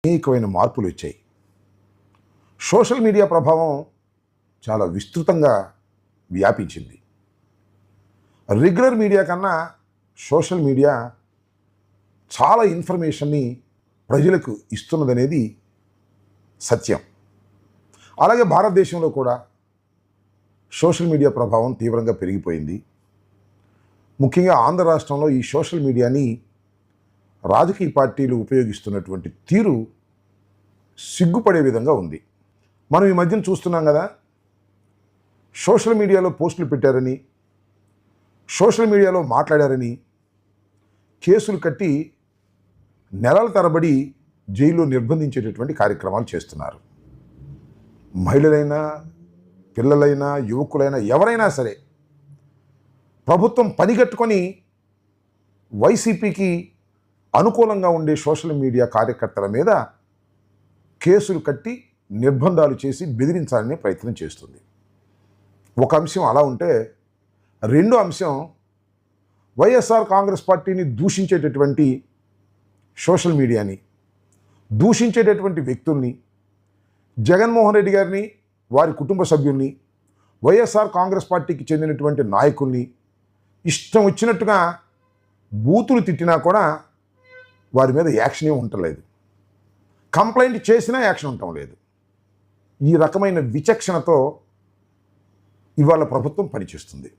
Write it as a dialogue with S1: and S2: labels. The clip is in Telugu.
S1: అనేకమైన మార్పులు వచ్చాయి. సోషల్ మీడియా ప్రభావం చాలా విస్తృతంగా వ్యాపించింది. రెగ్యులర్ మీడియా కన్నా సోషల్ మీడియా చాలా ఇన్ఫర్మేషన్ని ప్రజలకు ఇస్తున్నదనేది సత్యం. అలాగే భారతదేశంలో కూడా సోషల్ మీడియా ప్రభావం తీవ్రంగా పెరిగిపోయింది. ముఖ్యంగా ఆంధ్ర రాష్ట్రంలో ఈ సోషల్ మీడియాని రాజకీయ పార్టీలు ఉపయోగిస్తున్నటువంటి తీరు సిగ్గుపడే విధంగా ఉంది. మనం ఈ మధ్యన చూస్తున్నాం కదా, సోషల్ మీడియాలో పోస్టులు పెట్టారని, సోషల్ మీడియాలో మాట్లాడారని కేసులు కట్టి నెలల తరబడి జైల్లో నిర్బంధించేటటువంటి కార్యక్రమాలు చేస్తున్నారు. మహిళలైనా, పిల్లలైనా, యువకులైనా, ఎవరైనా సరే ప్రభుత్వం పనిగట్టుకొని వైసీపీకి అనుకూలంగా ఉండే సోషల్ మీడియా కార్యకర్తల మీద కేసులు కట్టి నిర్బంధాలు చేసి బెదిరించాలనే ప్రయత్నం చేస్తుంది. ఒక అంశం అలా ఉంటే, రెండో అంశం వైఎస్ఆర్ కాంగ్రెస్ పార్టీని దూషించేటటువంటి సోషల్ మీడియాని, దూషించేటటువంటి వ్యక్తుల్ని, జగన్మోహన్ రెడ్డి గారిని, వారి కుటుంబ సభ్యుల్ని, వైఎస్ఆర్ కాంగ్రెస్ పార్టీకి చెందినటువంటి నాయకుల్ని ఇష్టం వచ్చినట్టుగా బూతులు తిట్టినా కూడా వారి మీద యాక్షన్ ఏమి ఉండలేదు. కంప్లైంట్ చేసినా యాక్షన్ ఉండటం లేదు. ఈ రకమైన విచక్షణతో ఇవాళ ప్రభుత్వం పనిచేస్తుంది.